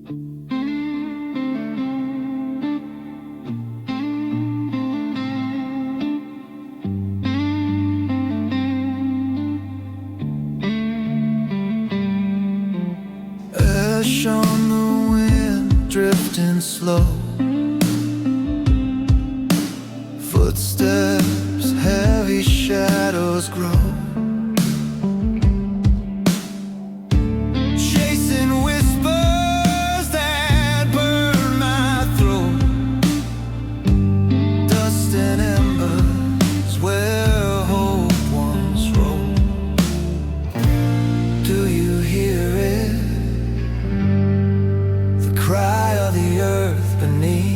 Ash on the wind, drifting slow. Footsteps, heavy shadows grow. Chasing whispers that burn my throat. Dust and embers where hope once rolled. Do you hear it? The cry of the earth beneath.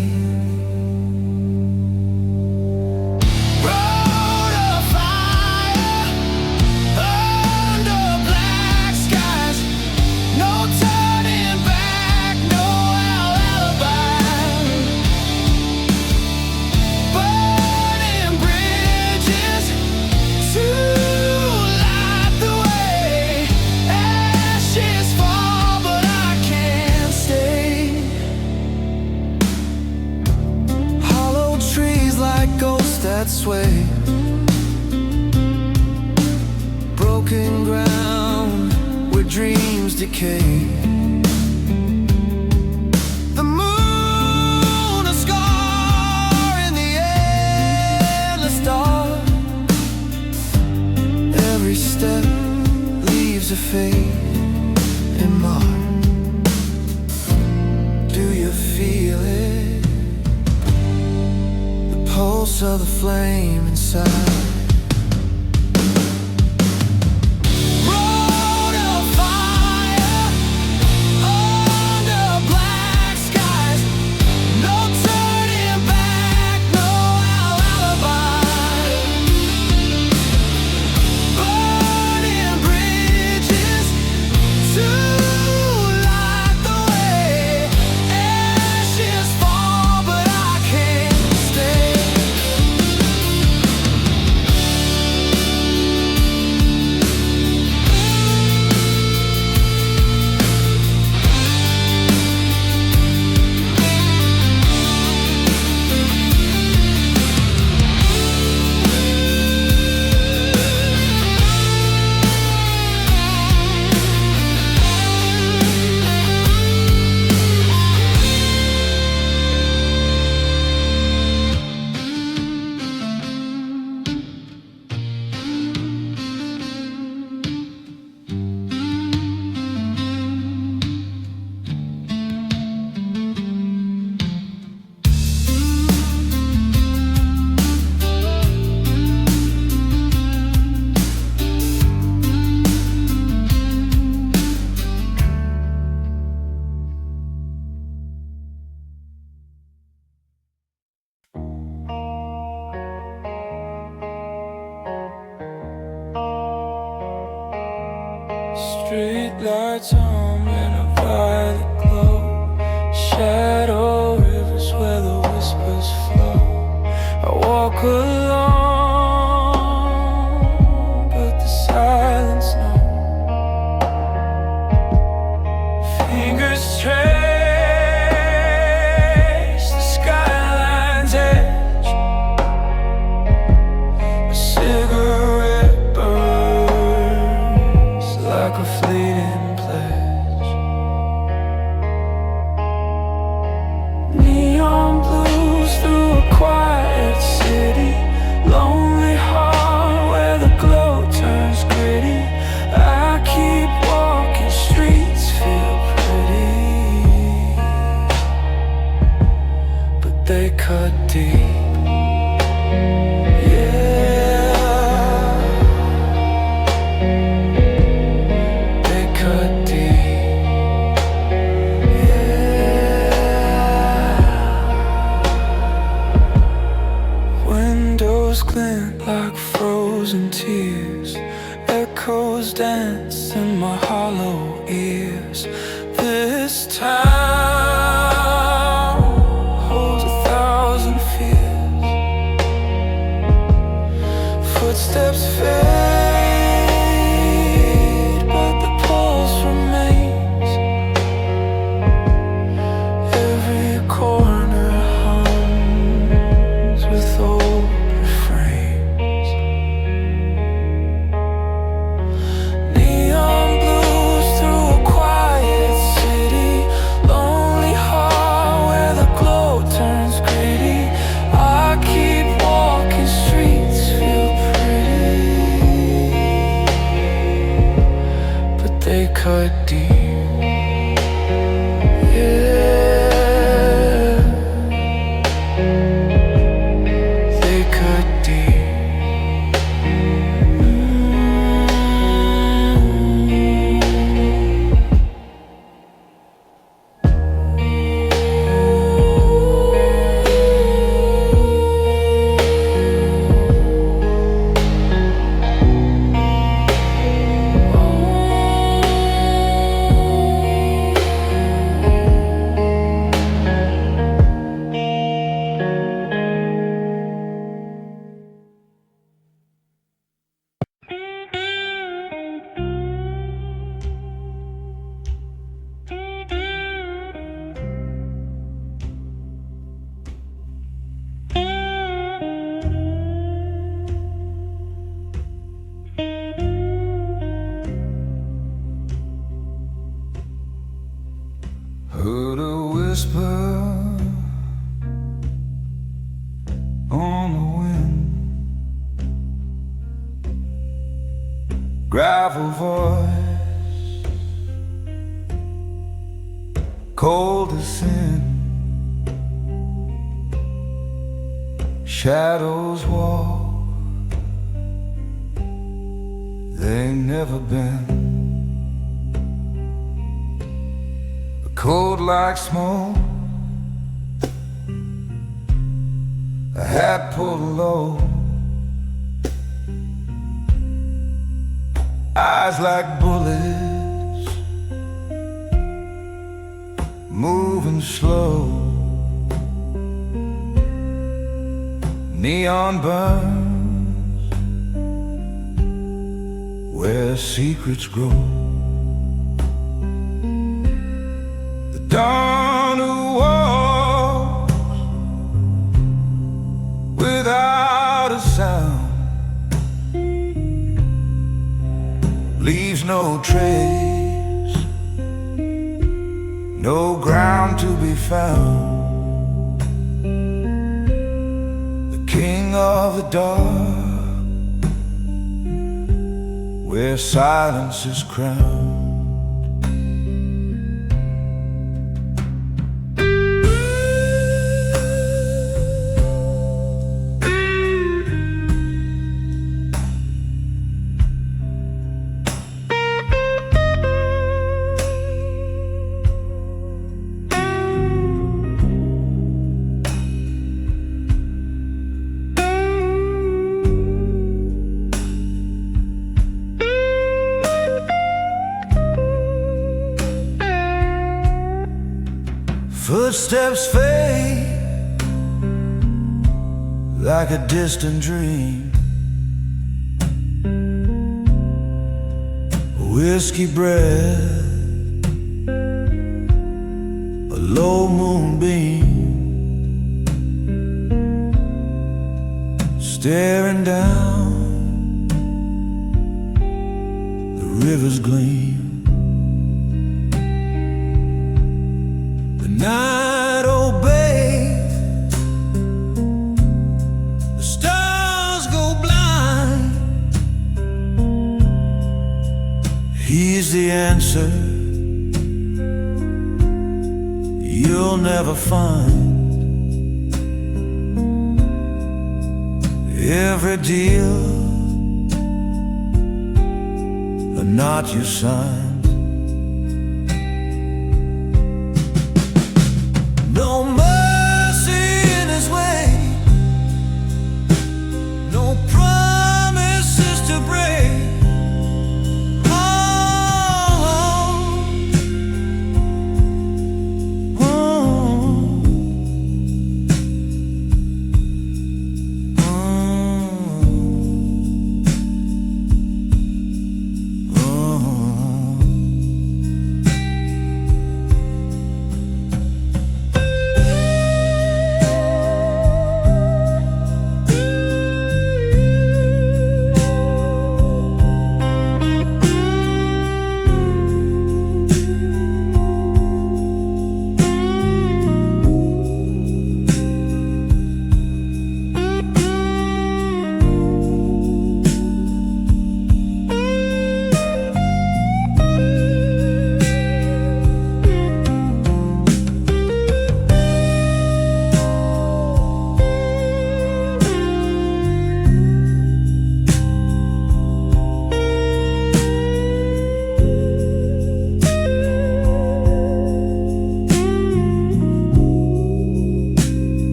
That sway, broken ground where dreams decay. The moon, a scar in the endless dark. Every step leaves a fading mark. Do you feel it? Pulse of the flame inside. Street lights on in a violet glow. Shadow rivers where the whispers flow. I walk alone, but the silence knows. Fingers trace the skyline's edge. A cigarette burns like a fleeting pledge. Neon blues through a quiet city. Lonely heart where the glow turns gritty. I keep walking, streets feel pretty, but they cut deep. Glint like frozen tears. Echoes dance in my hollow ears. This town holds 1,000 fears. Footsteps fade, but the pulse remains. they cut deep. Yeah, they cut deep. Heard a whisper on the wind, gravel voice, cold as sin. Shadows walk, they never been. Cold like smoke, a hat pulled low, eyes like bullets, moving slow. Neon burns where secrets grow. Dawn who walks without a sound, leaves no trace, no ground to be found. The king of the dark, where silence is crowned. Footsteps fade like a distant dream. Whiskey breath, a low moonbeam, staring down the river's gleam. Night obeys, the stars go blind. He's the answer you'll never find. Every deal a knot you sign. No mercy in his way, no promises to break. Oh, oh, oh, oh.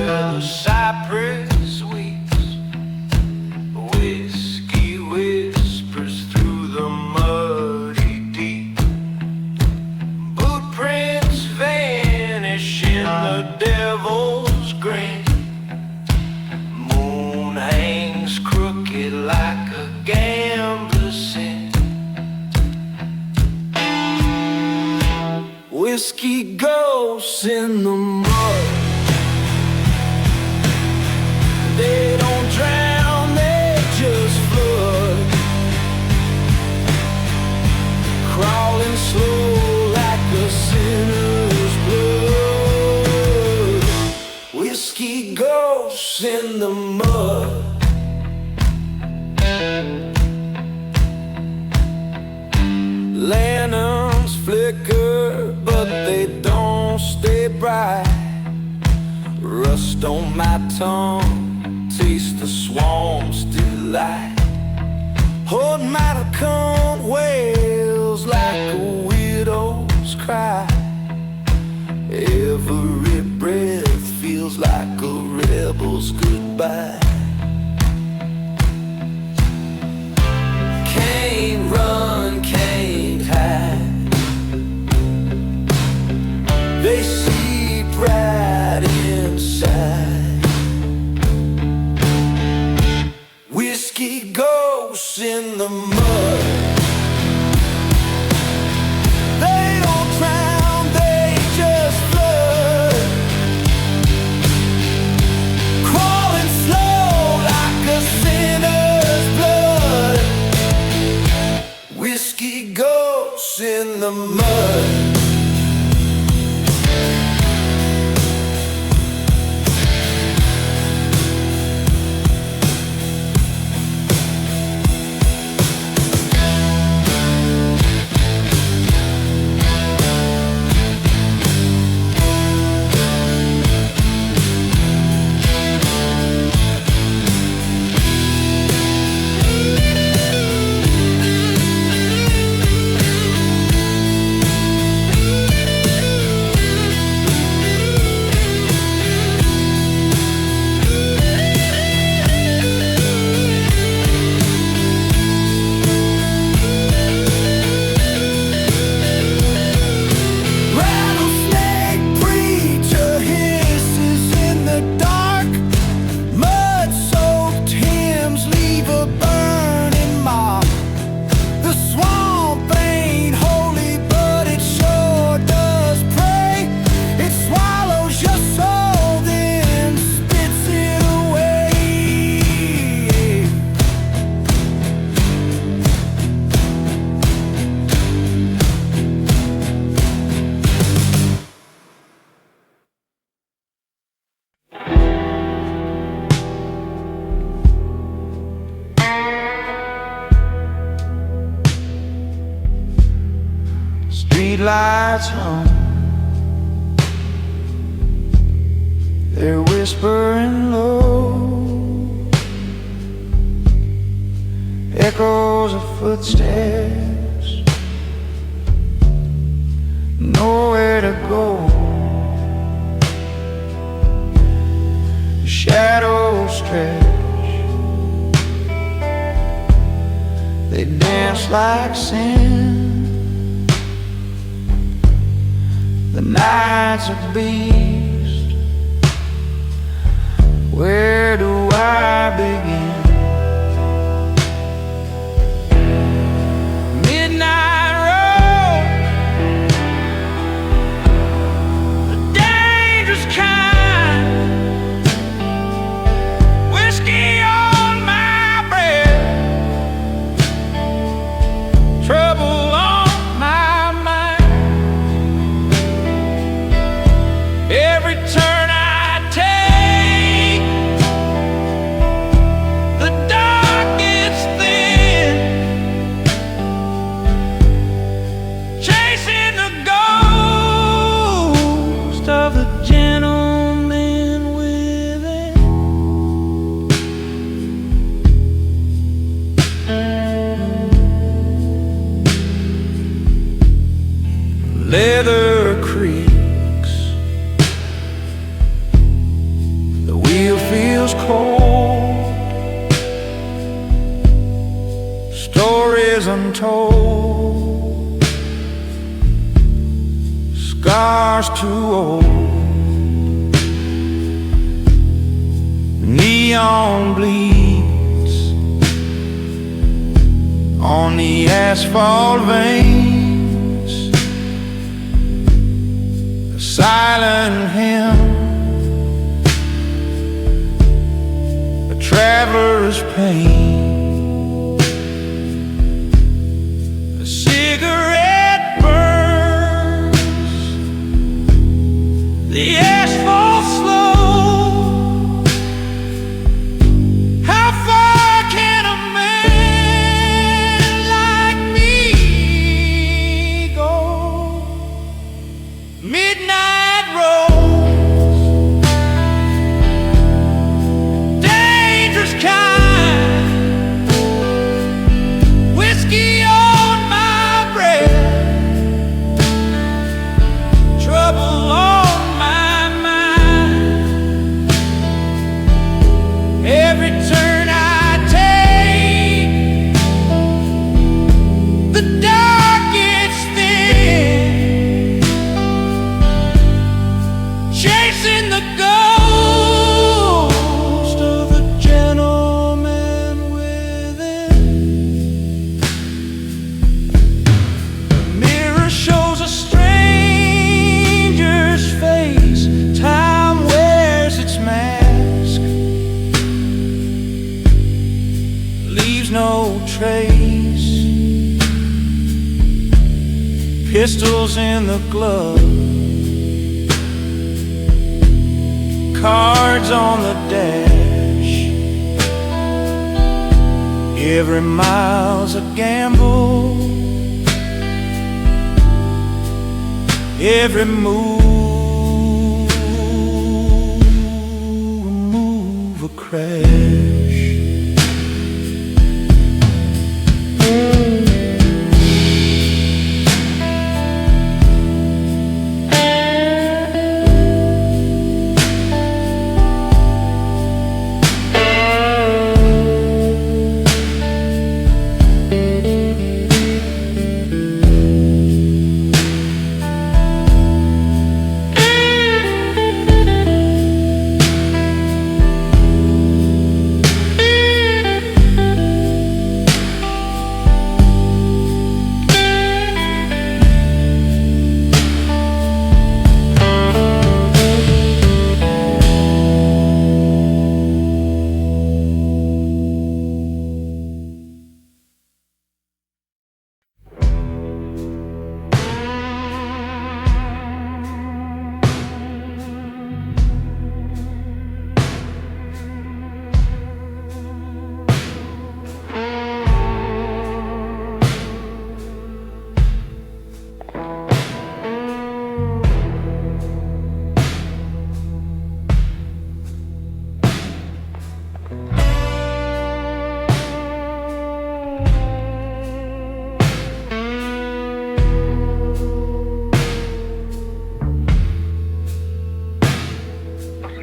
where the cypress weeps. Whiskey whispers through the muddy deep. Boot prints vanish in the devil's grin. Moon hangs crooked like a gambler's sin. Whiskey ghosts in the mud. They don't drown, they just flood. Crawling slow like a sinner's blood. Whiskey ghosts in the mud. Lanterns flicker, but they don't stay bright. Rust on my tongue, taste the swamp's delight. Hold my tongue wails like a widow's cry. Every breath feels like a rebel's goodbye. Can't run, can't hide. They seep right inside. Whiskey ghosts in the mud. They don't drown, they just flood. Crawling slow like a sinner's blood. Whiskey ghosts in the mud. Streetlights hum, they're whispering low, echoes of footsteps, nowhere to go. Shadows stretch, they dance like sin. The night's a beast. Where do I begin? Midnight road, the dangerous kind. Whiskey on my breath, trouble on my mind. Yeah. cold, stories untold, scars too old. Neon bleeds on the asphalt veins, a silent hymn, a traveler's pain. A cigarette burns the asphalt slow. How far can a man like me go? Midnight roads, dangerous kind, whiskey on my breath, trouble on my mind. Every turn I take, the dark gets thin, chasing the ghost of the gentleman within. The mirror shows a stranger's face. Time wears its mask, leaves no trace. Pistols in the glove, cards on the dash. Every mile's a gamble, every move a crash.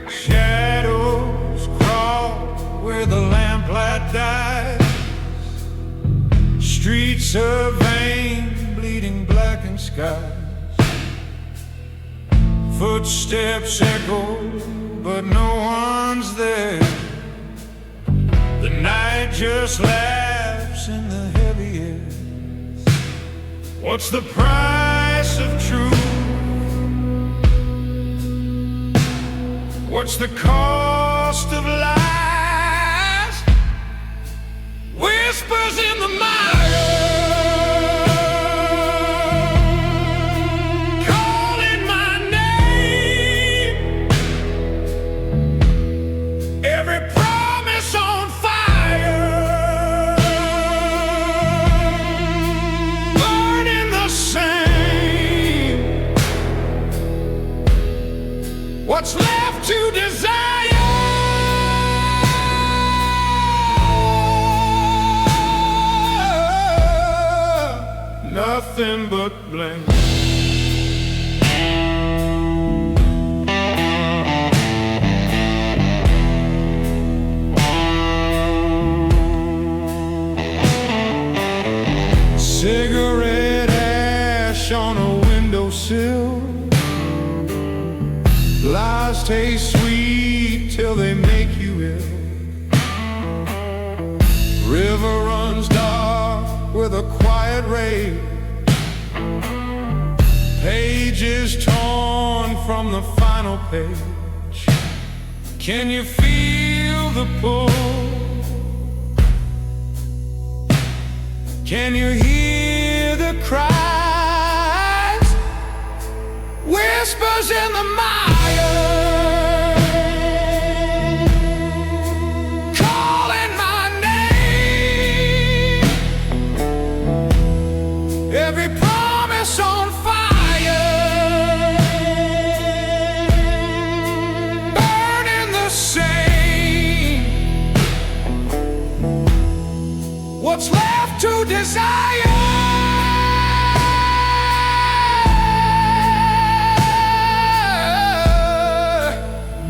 Shadows crawl where the lamplight dies. Streets of vain, bleeding blackened skies. Footsteps echo, but no one's there. The night just laughs in the heavy air. What's the price of truth? What's the cost of lies? Whispers in the mire, calling my name. Every promise on fire, burning the same. What's left to desire? Nothing but blame. taste sweet till they make you ill. River runs dark with a quiet rage. Pages torn from the final page. Can you feel the pull? Can you hear the cries? Whispers in the mire, calling my name. Every promise on fire, burning the same. What's left to desire?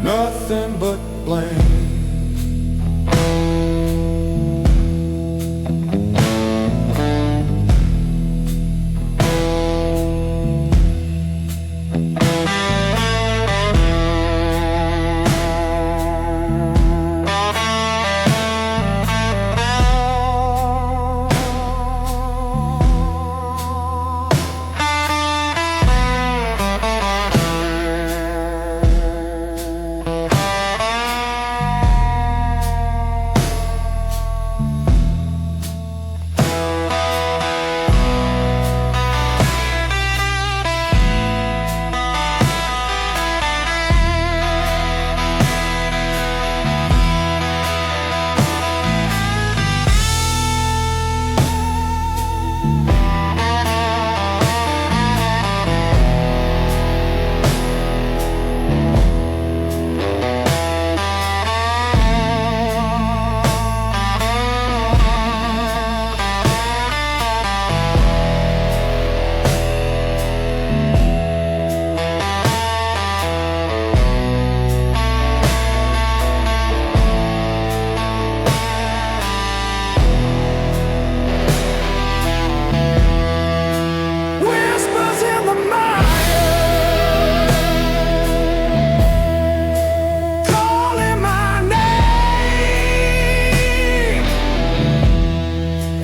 Nothing but blame.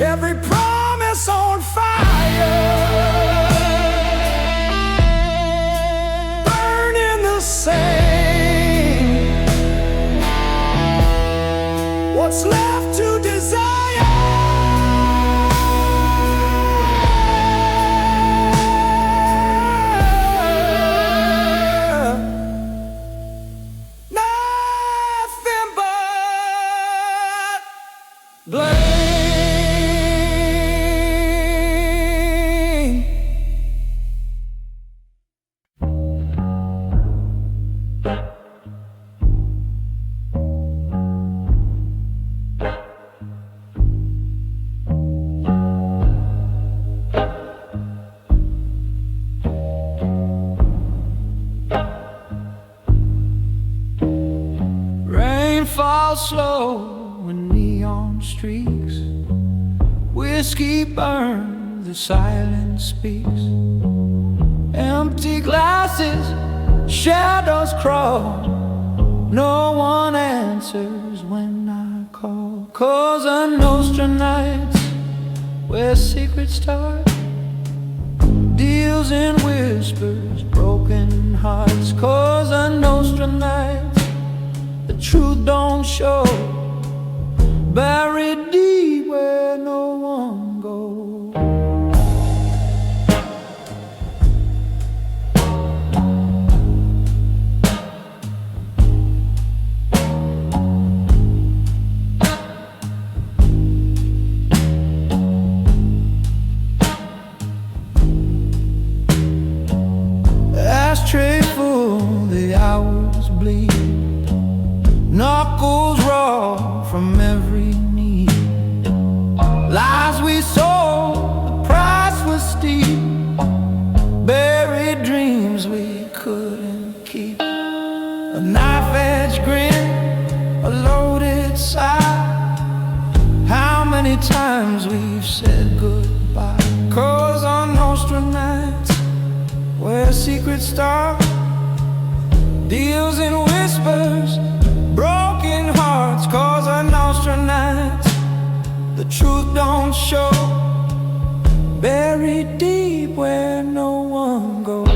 Every promise on fire, burning the same. What's left to desire? Nothing but blame. Falls slow in neon streaks. Whiskey burns, the silence speaks. Empty glasses, shadows crawl. No one answers when I call. Cosa Nostra nights, where secrets start. Deals in whispers, broken hearts. Cosa Nostra nights, the truth don't show. Buried deep where no one goes. Ashtray full, the hours bleed. Knuckles raw from every need. Lies we sold, the price was steep. Buried dreams we couldn't keep. A knife-edge grin, a loaded sigh. How many times we've said goodbye. Cosa Nostra nights, where secrets start. deals in whispers, broken hearts cause an astronauts. The truth don't show, buried deep where no one goes.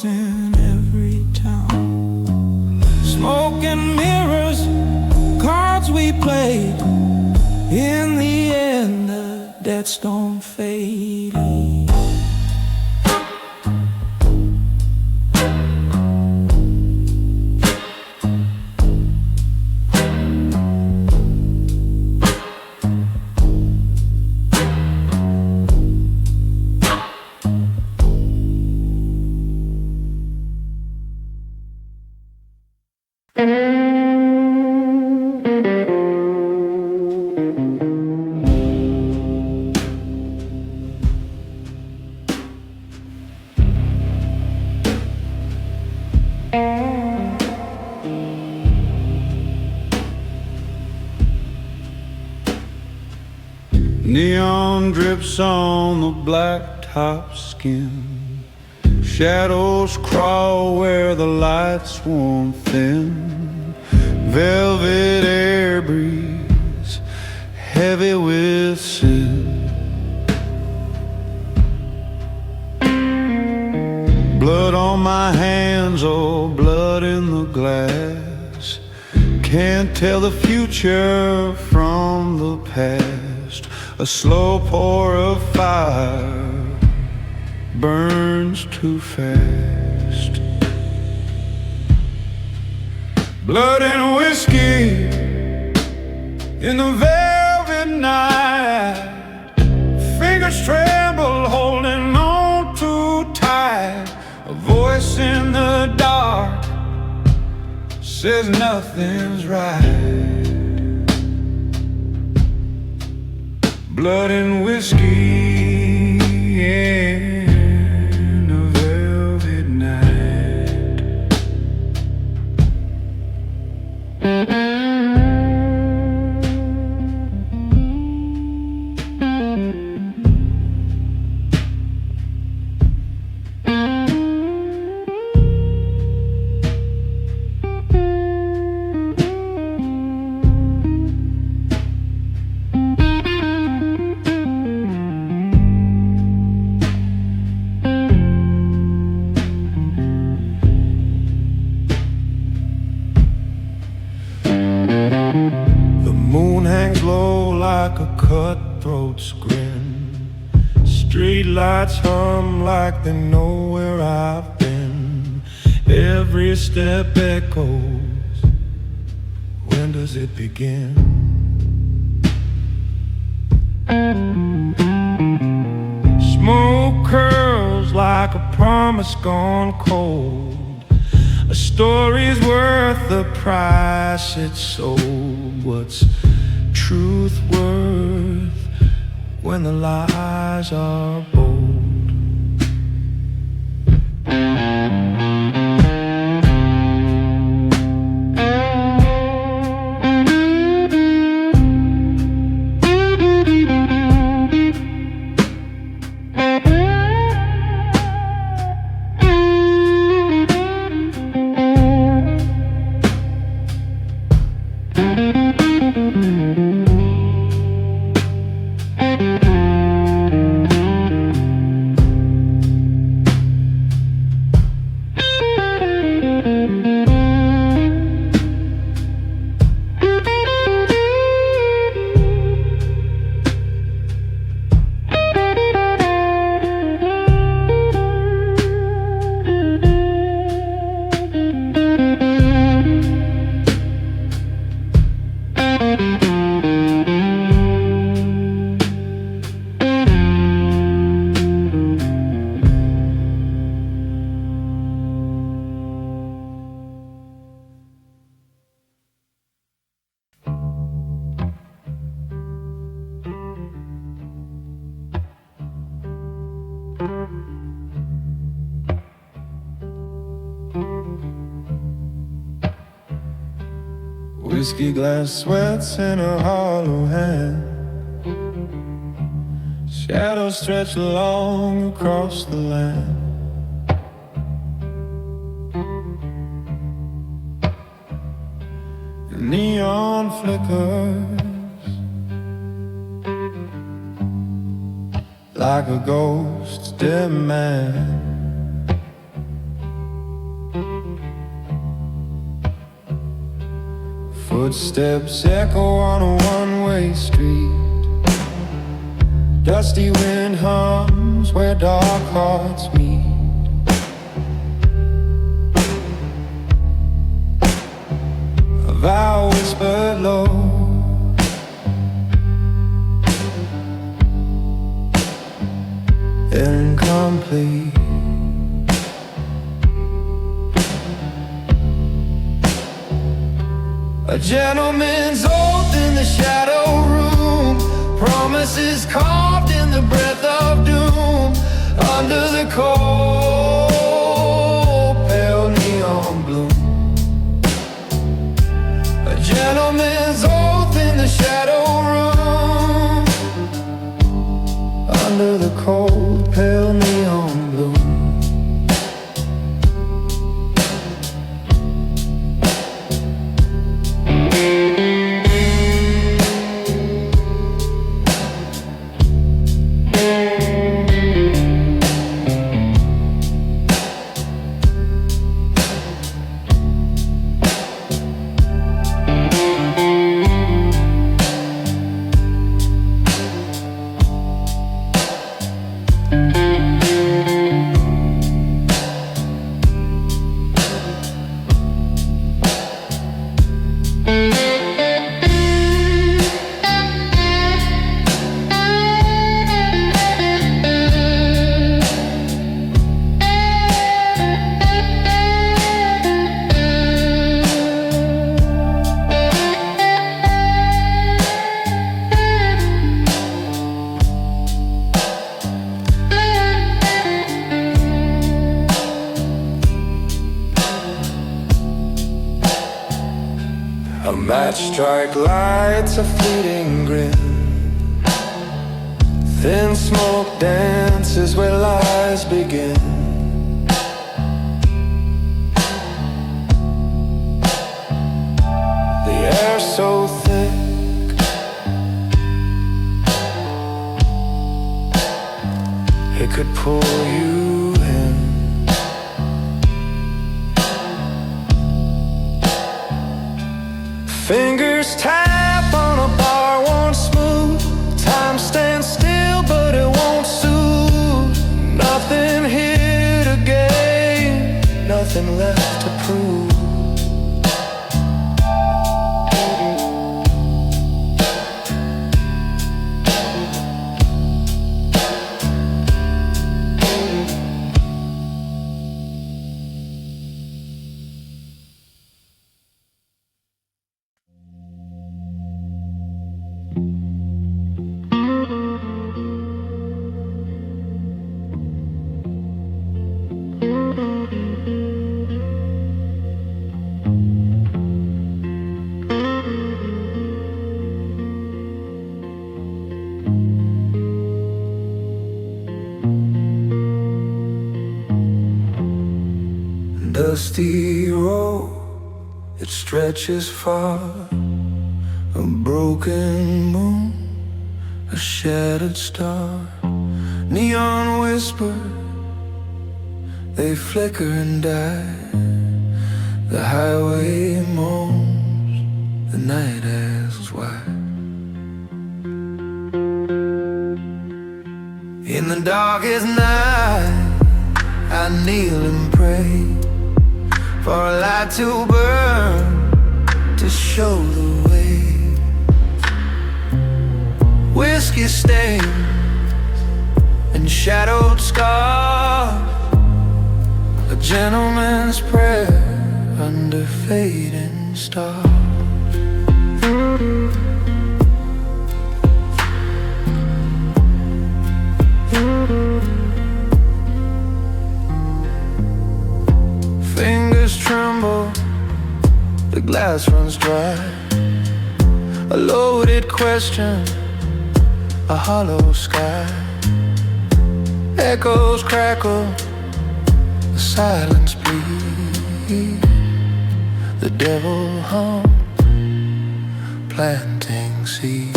In every town, smoke and mirrors, cards we played. In the end, the debts don't fade. Neon drips on the blacktop skin. Shadows crawl where the lights worn thin. Velvet air breeze, heavy with sin. Blood on my hands, oh, blood in the glass. Can't tell the future from the past. A slow pour of fire burns too fast. Blood and whiskey in the velvet night. Fingers tremble holding on too tight. A voice in the dark says nothing's right. Blood and whiskey in a velvet night. Like a cutthroat's grin. Street lights hum like they know where I've been. Every step echoes. When does it begin? Smoke curls like a promise gone cold. A story's worth the price it's sold. What's truth worth when the lies are bold? Whiskey glass sweats in a hollow hand. Shadows stretch long across the land. The neon flickers like a ghost's demand. Footsteps echo on a one-way street. Dusty wind hums where dark hearts meet. A vow whispered low, incomplete. A gentleman's oath in the shadow room, promises carved in the breath of doom. Under the cold, pale neon bloom. A gentleman's oath in the shadow room, under the cold, pale neon bloom. A match strike lights a fleeting grin. Thin smoke dances where lies begin. The air so thick, it could pull you in. Fingers tap on a bar, won't smooth. Time stands still, but it won't soothe. Nothing here to gain, nothing left to prove. Dusty road, it stretches far. A broken moon, a shattered star. Neon whispers, they flicker and die. The highway moans, the night asks why. In the darkest night, I kneel and pray for a light to burn, to show the way. Whiskey stains and shadowed scars, a gentleman's prayer under fading stars. Fingers tremble, the glass runs dry. a loaded question, a hollow sky. Echoes crackle, the silence bleed. The devil hum, planting seeds.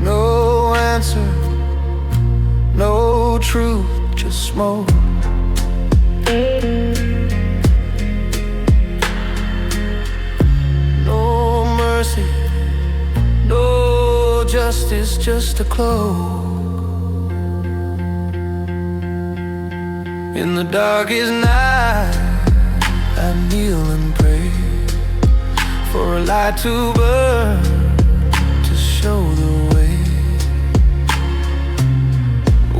No answer, no truth, just smoke. No mercy, no justice, just a cloak. In the darkest night, I kneel and pray for a light to burn, to show the way.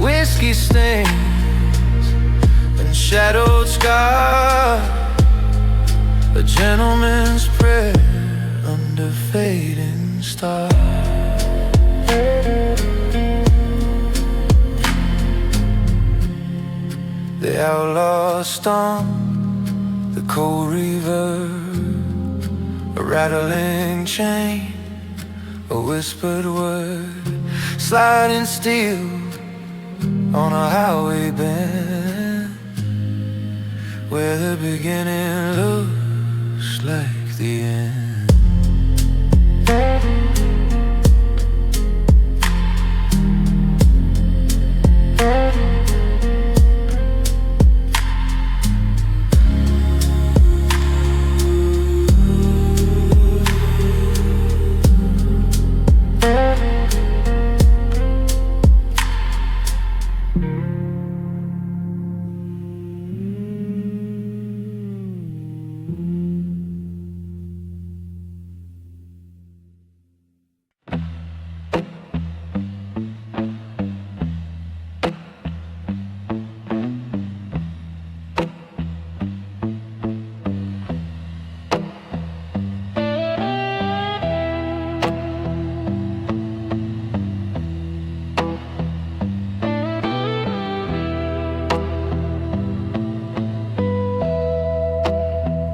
Whiskey stains and shadowed scars, a gentleman's prayer under fading stars. The outlaw stomp, the cold reverb, a rattling chain, a whispered word, sliding steel on a highway bend, where the beginning looks like the end.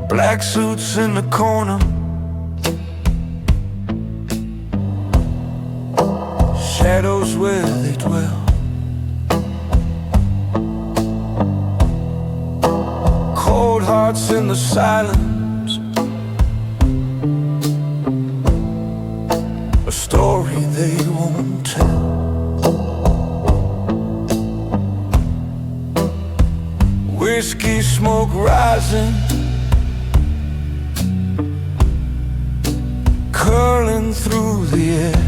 Black suits in the corner, shadows where they dwell. Cold hearts in the silence, a story they won't tell. Whiskey smoke rising, curling through the air.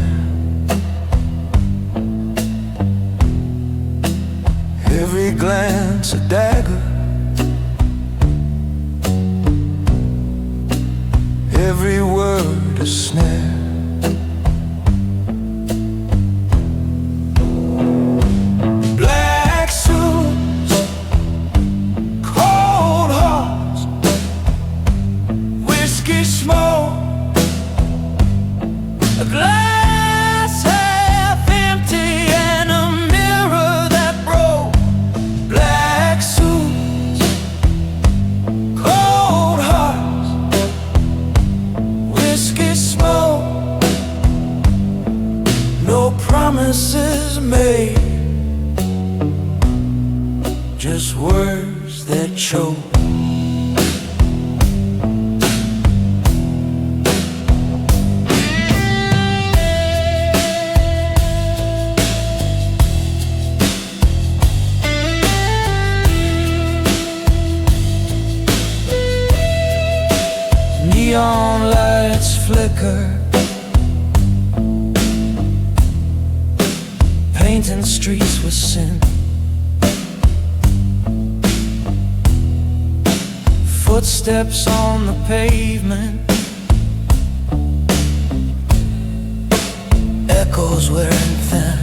Every glance a dagger, every word a snare. Black suits, cold hearts, whiskey smoke, a glass half empty and a mirror that broke. Black suits, cold hearts, whiskey smoke, no promises made, just words that choke. Neon lights flicker, painting streets with sin. Footsteps on the pavement, echoes wearing thin.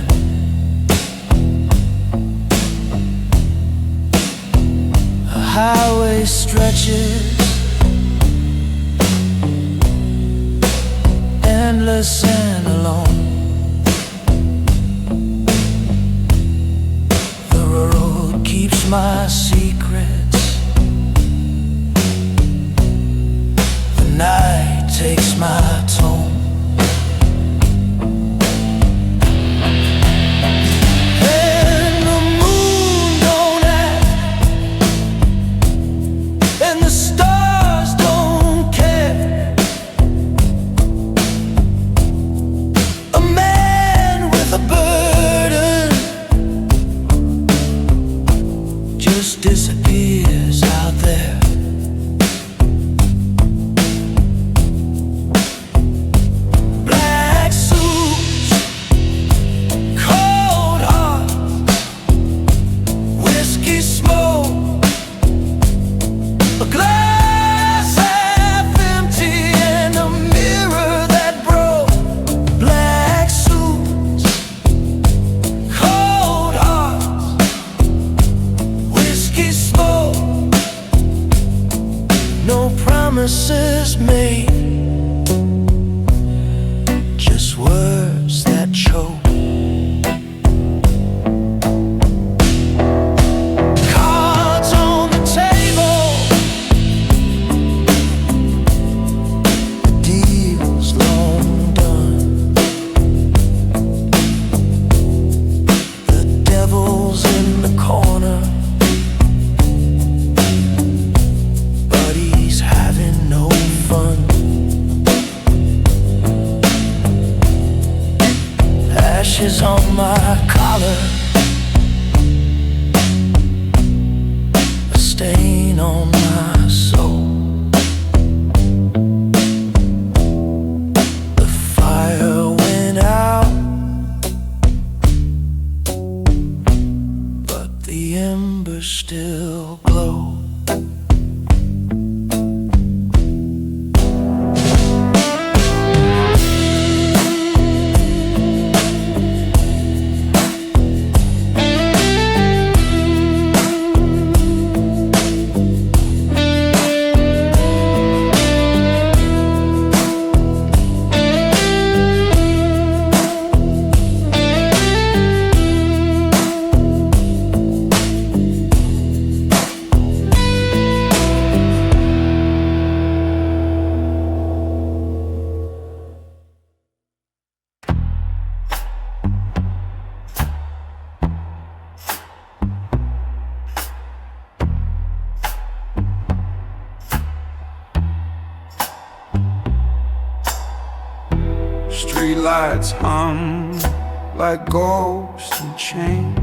A highway stretches, endless and alone. The road keeps my secrets takes my tone. And the moon don't act, and the stars don't care. A man with a burden just disappears out there. Black suits, cold heart, whiskey smoke, a glass half empty and a mirror that broke. Black suits, cold hearts, whiskey smoke, no promises made, just words that choke. Cards on the table, the deal's long done. The devil's in the corner, but he's having no fun. Ashes on my collar, a stain on my soul. The fire went out, but the embers still glow. Streetlights hum like ghosts in chains.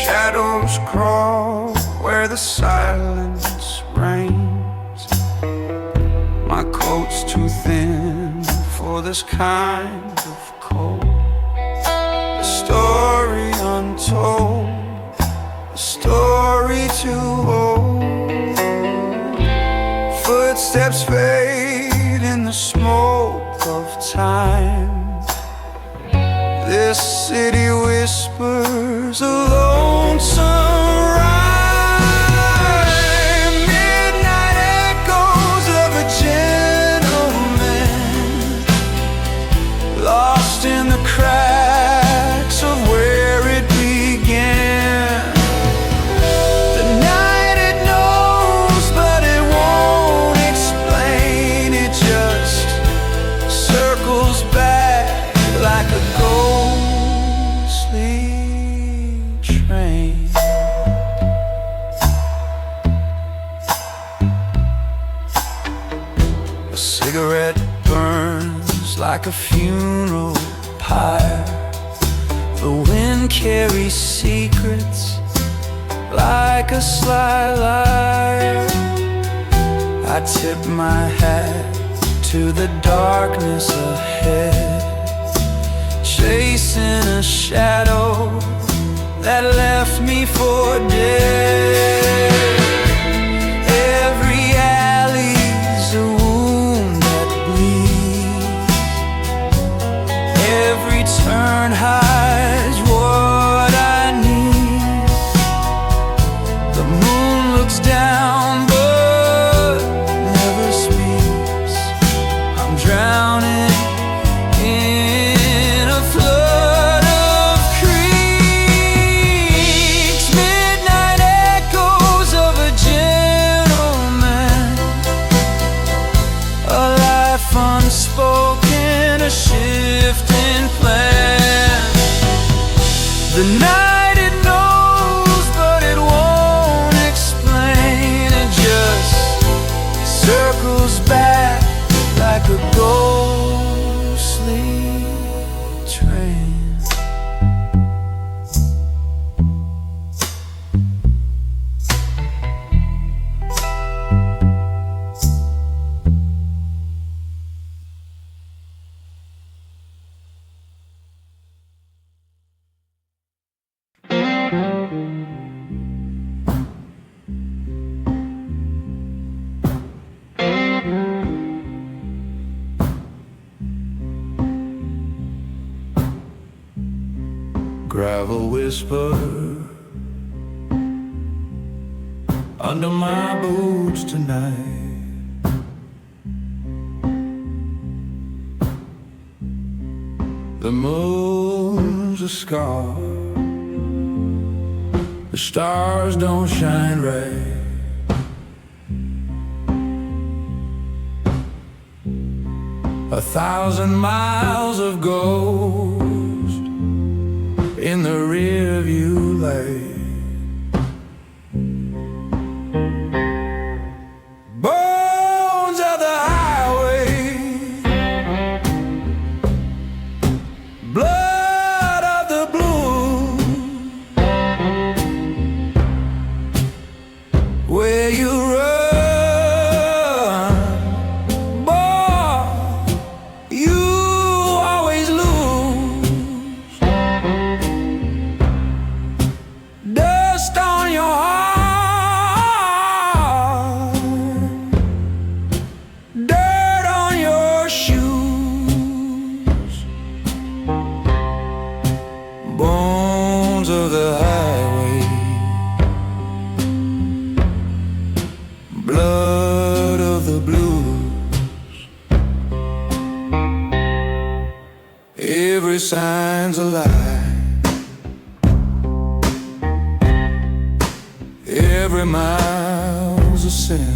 Shadows crawl where the silence reigns. My coat's too thin for this kind of cold. A story untold, a story too old. Footsteps fade in the smoke of time. This city whispers a lonesome rhyme. Midnight echoes of a gentleman lost in the cracks of where it began. The night it knows, but it won't explain. It just circles back like a ghostly train. A cigarette burns like a funeral pyre. The wind carries secrets like a sly liar. I tip my hat to the darkness ahead, chasing a shadow that left me for dead. Every alley's a wound that bleeds. Every turn hides what I need. The moon looks down but never speaks. I'm drowning in a flood of creeks. Midnight echoes Gravel whisper under my boots tonight. The moon's a scar, the stars don't shine right. A thousand miles of ghost in the rear view light. Bones of the highway, blood of the blue, where you run, boy, you always lose. Dust on your heart, dirt on your shoes. Bones of the highway, blood of the blues. Every sign's a lie, every mile's a sin.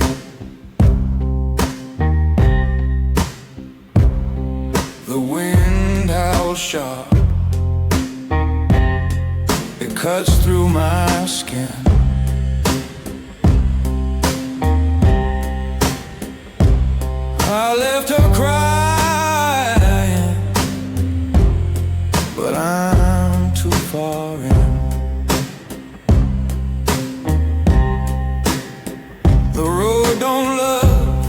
The wind howls sharp, it cuts through my skin. I left her crying, but I'm too far in. The road don't love,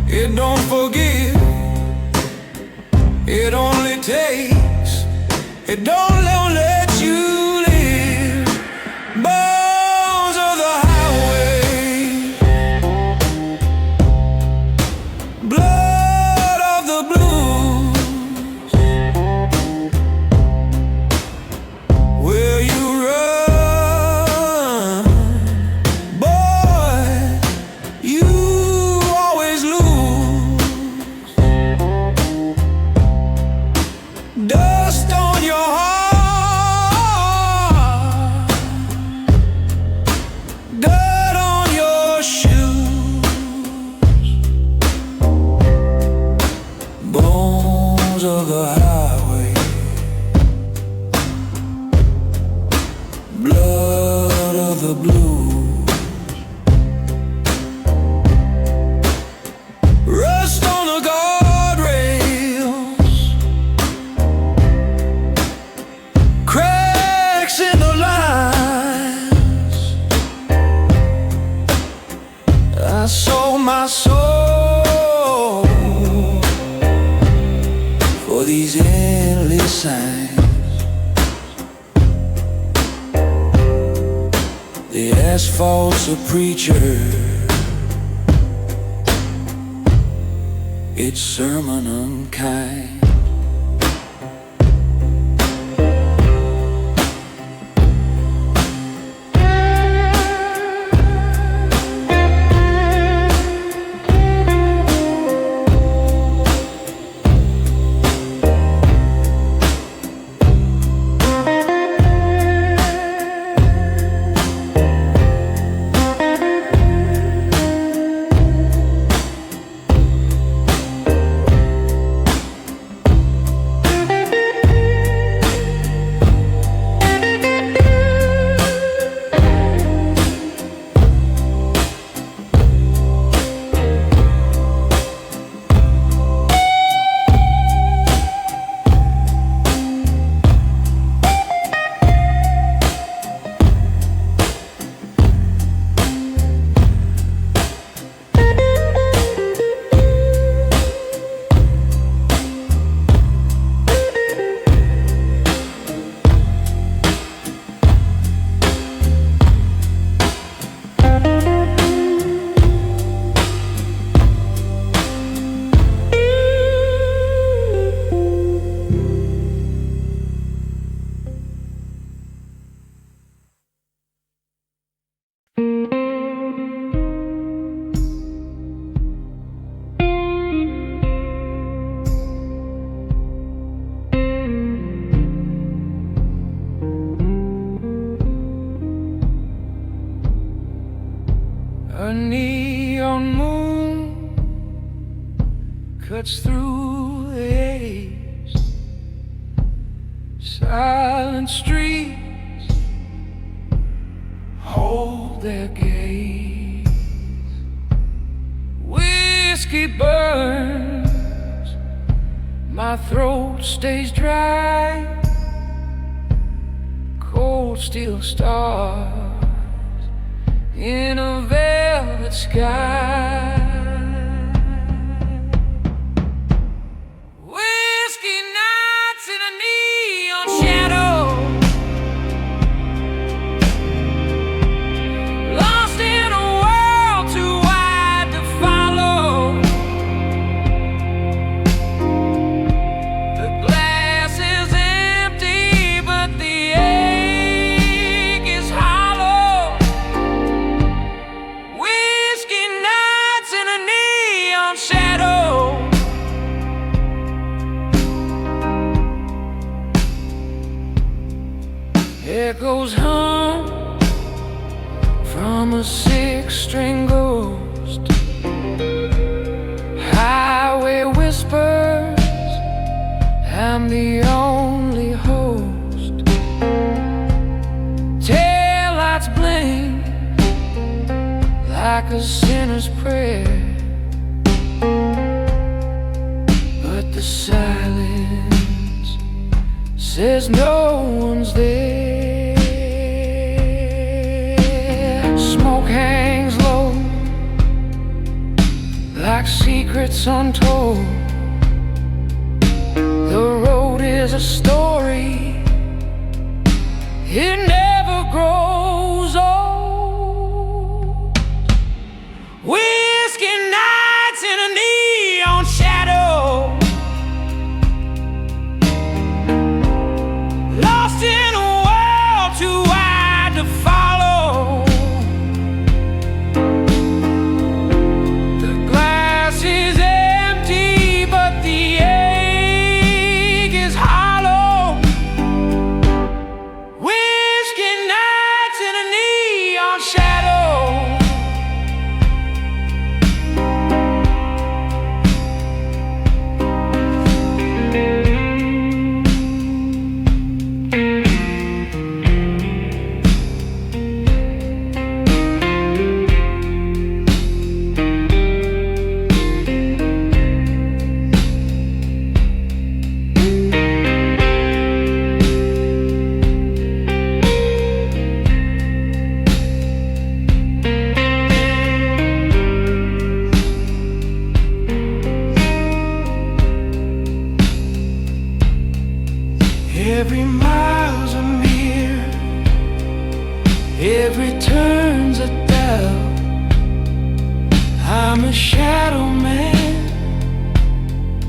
it don't forgive, it only takes, it don't let you live. Bones of the highway, blood of the blues, where you run, boy, you always lose. Dust on your heart, dirt on your shoes. Bones of the highway, blood of the blues. Rust on the guardrails, cracks in the lines. I sold my soul for these endless signs. The asphalt's a preacher, its sermon unkind. cuts through the haze. Silent streets hold their gaze. Whiskey burns, my throat stays dry. Cold steel stars in a velvet sky. Whiskey nights in a neon shadow, lost in a world too wide to follow. The glass is empty, but the ache is hollow. Whiskey nights in a neon shadow. Echoes hum from a six-string ghost. Highway whispers, I'm the only host. Taillights blink like a sinner's prayer, but the silence says no one's there. Smoke hangs low like secrets untold. The road is a story, it never grows old. Whiskey nights in a neon shadow, lost in a world too wide to follow. The glass is empty, but the ache is hollow. Whiskey nights in a neon shadow. Every mile's a mirror, every turn's a doubt. I'm a shadow man,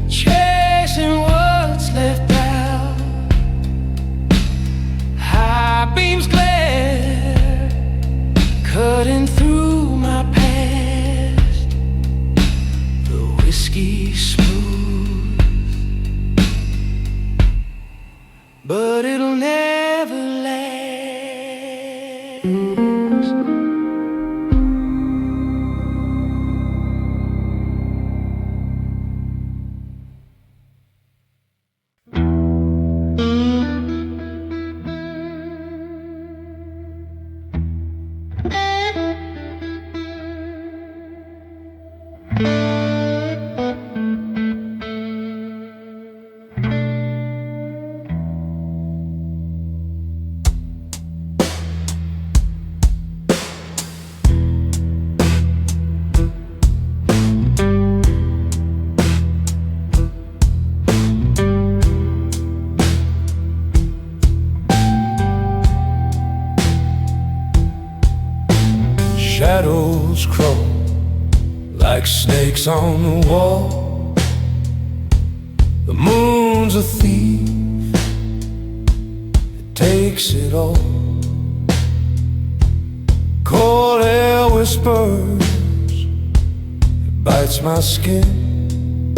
chasing what's left out. High beams glare, cutting through my past. The whiskey smooth, but it'll never last. Shadows crawl like snakes on the wall. The moon's a thief, it takes it all. Cold air whispers, it bites my skin.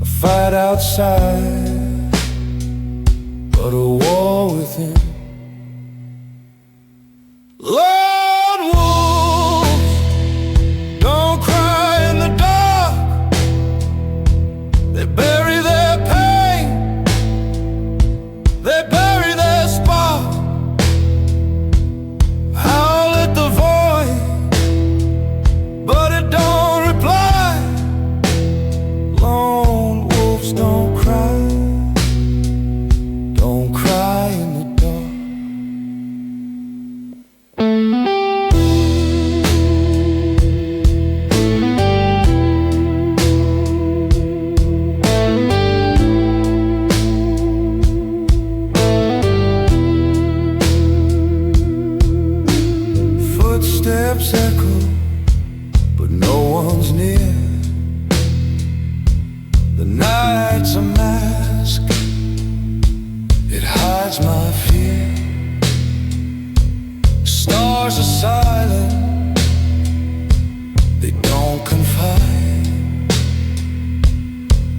A fight outside, but a war within. Lone wolves don't cry in the dark. hides my fear. Stars are silent, they don't confide.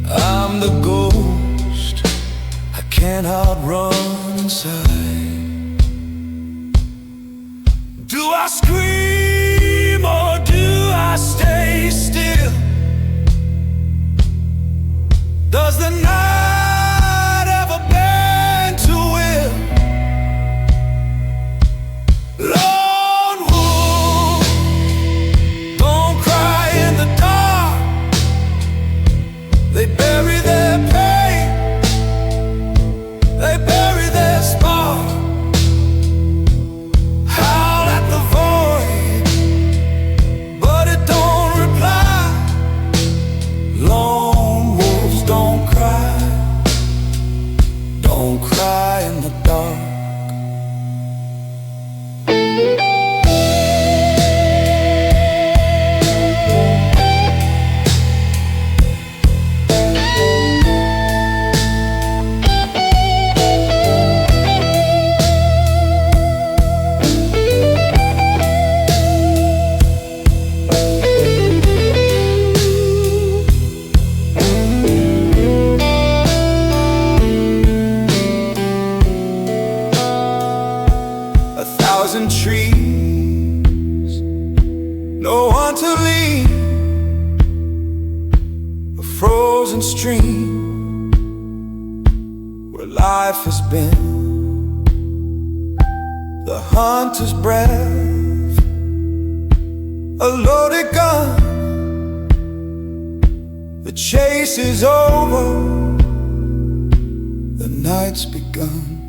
I'm the ghost, I can't outrun inside. Do I scream or do I stay still? Does the night ever bend to will? Lone wolf, don't cry in the dark. They bury their pain, they bury their spark. Howl at the void, but it don't reply. Lone wolves don't cry in the dark. 1,000 trees, no one to lean. A frozen stream where life has been. The hunter's breath, a loaded gun. The chase is over, the night's begun.